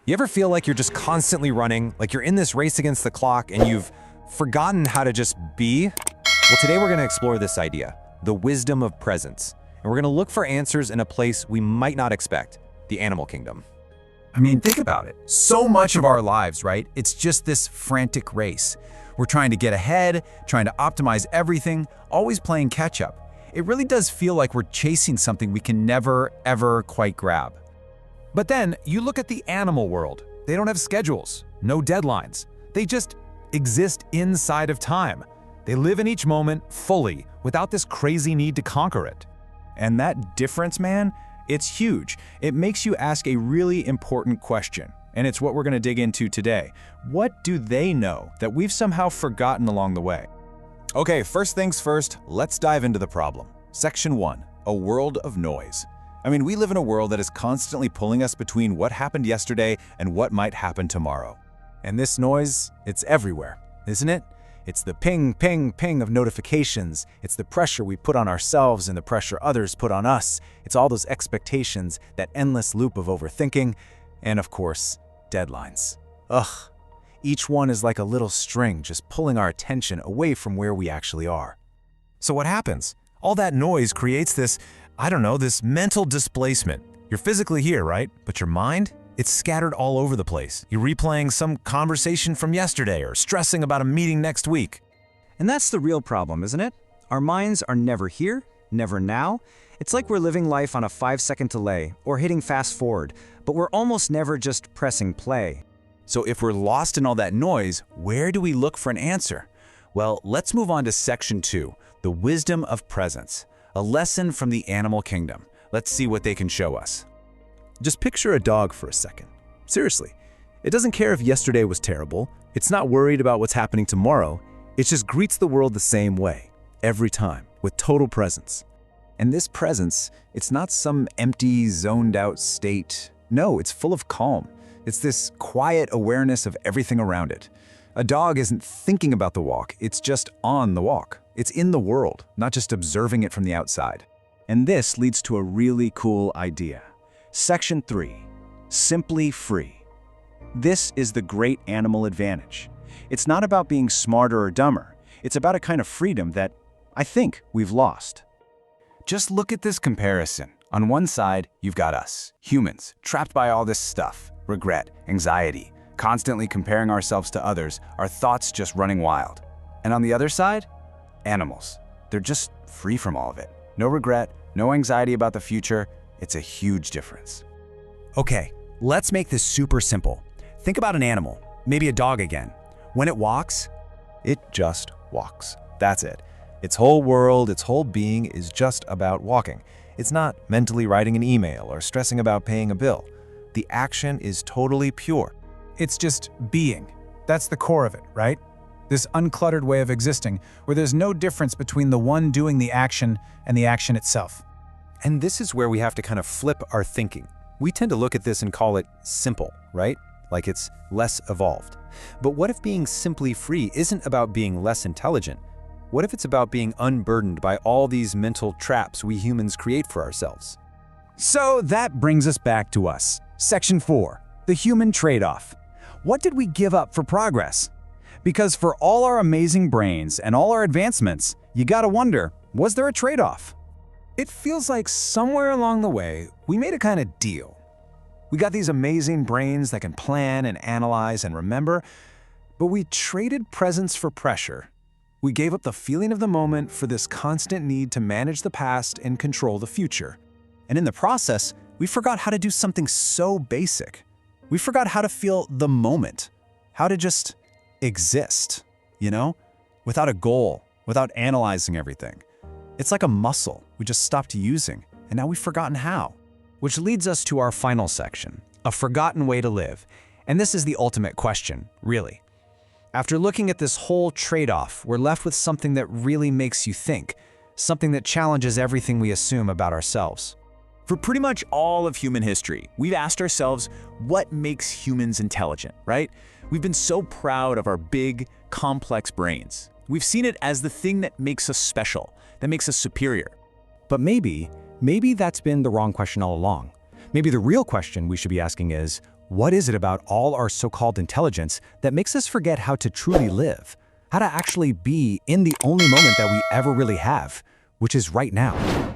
You ever feel like you're just constantly running, like you're in this race against the clock and you've forgotten how to just be? Well, today we're going to explore this idea, the wisdom of presence. And we're going to look for answers in a place we might not expect, the animal kingdom. I mean, think about it. So much of our lives, right? It's just this frantic race. We're trying to get ahead, trying to optimize everything, always playing catch up. It really does feel like we're chasing something we can never, ever quite grab. But then you look at the animal world. They don't have schedules, no deadlines. They just exist inside of time. They live in each moment fully, without this crazy need to conquer it. And that difference, man, it's huge. It makes you ask a really important question. And it's what we're going to dig into today. What do they know that we've somehow forgotten along the way? Okay, first things first, let's dive into the problem. Section 1, a world of noise. I mean, we live in a world that is constantly pulling us between what happened yesterday and what might happen tomorrow. And this noise, it's everywhere, isn't it? It's the ping, ping, ping of notifications. It's the pressure we put on ourselves and the pressure others put on us. It's all those expectations, that endless loop of overthinking, and of course, deadlines. Ugh. Each one is like a little string just pulling our attention away from where we actually are. So what happens? All that noise creates this, this mental displacement. You're physically here, right? But your mind? It's scattered all over the place. You're replaying some conversation from yesterday or stressing about a meeting next week. And that's the real problem, isn't it? Our minds are never here, never now. It's like we're living life on a 5-second delay or hitting fast forward, but we're almost never just pressing play. So if we're lost in all that noise, where do we look for an answer? Well, let's move on to Section 2, the wisdom of presence. A lesson from the animal kingdom. Let's see what they can show us. Just picture a dog for a second. Seriously, it doesn't care if yesterday was terrible. It's not worried about what's happening tomorrow. It just greets the world the same way, every time, with total presence. And this presence, it's not some empty, zoned-out state. No, it's full of calm. It's this quiet awareness of everything around it. A dog isn't thinking about the walk, it's just on the walk. It's in the world, not just observing it from the outside. And this leads to a really cool idea. Section 3, simply free. This is the great animal advantage. It's not about being smarter or dumber. It's about a kind of freedom that I think we've lost. Just look at this comparison. On one side, you've got us, humans, trapped by all this stuff, regret, anxiety, constantly comparing ourselves to others, our thoughts just running wild. And on the other side, animals. They're just free from all of it. No regret, no anxiety about the future. It's a huge difference. Okay, let's make this super simple. Think about an animal, maybe a dog again. When it walks, it just walks. That's it. Its whole world, its whole being is just about walking. It's not mentally writing an email or stressing about paying a bill. The action is totally pure. It's just being. That's the core of it, right? This uncluttered way of existing, where there's no difference between the one doing the action and the action itself. And this is where we have to kind of flip our thinking. We tend to look at this and call it simple, right? Like it's less evolved. But what if being simply free isn't about being less intelligent? What if it's about being unburdened by all these mental traps we humans create for ourselves? So that brings us back to us. Section 4, the human trade-off. What did we give up for progress? Because for all our amazing brains and all our advancements, you gotta wonder, was there a trade-off? It feels like somewhere along the way, we made a kind of deal. We got these amazing brains that can plan and analyze and remember, but we traded presence for pressure. We gave up the feeling of the moment for this constant need to manage the past and control the future. And in the process, we forgot how to do something so basic. We forgot how to feel the moment, how to just exist, without a goal, without analyzing everything. It's like a muscle we just stopped using, and now we've forgotten how. Which leads us to our final section, a forgotten way to live. And this is the ultimate question, really. After looking at this whole trade-off, we're left with something that really makes you think, something that challenges everything we assume about ourselves. For pretty much all of human history, we've asked ourselves what makes humans intelligent, right? We've been so proud of our big, complex brains. We've seen it as the thing that makes us special, that makes us superior. But maybe that's been the wrong question all along. Maybe the real question we should be asking is, What is it about all our so-called intelligence that makes us forget how to truly live? How to actually be in the only moment that we ever really have, which is right now?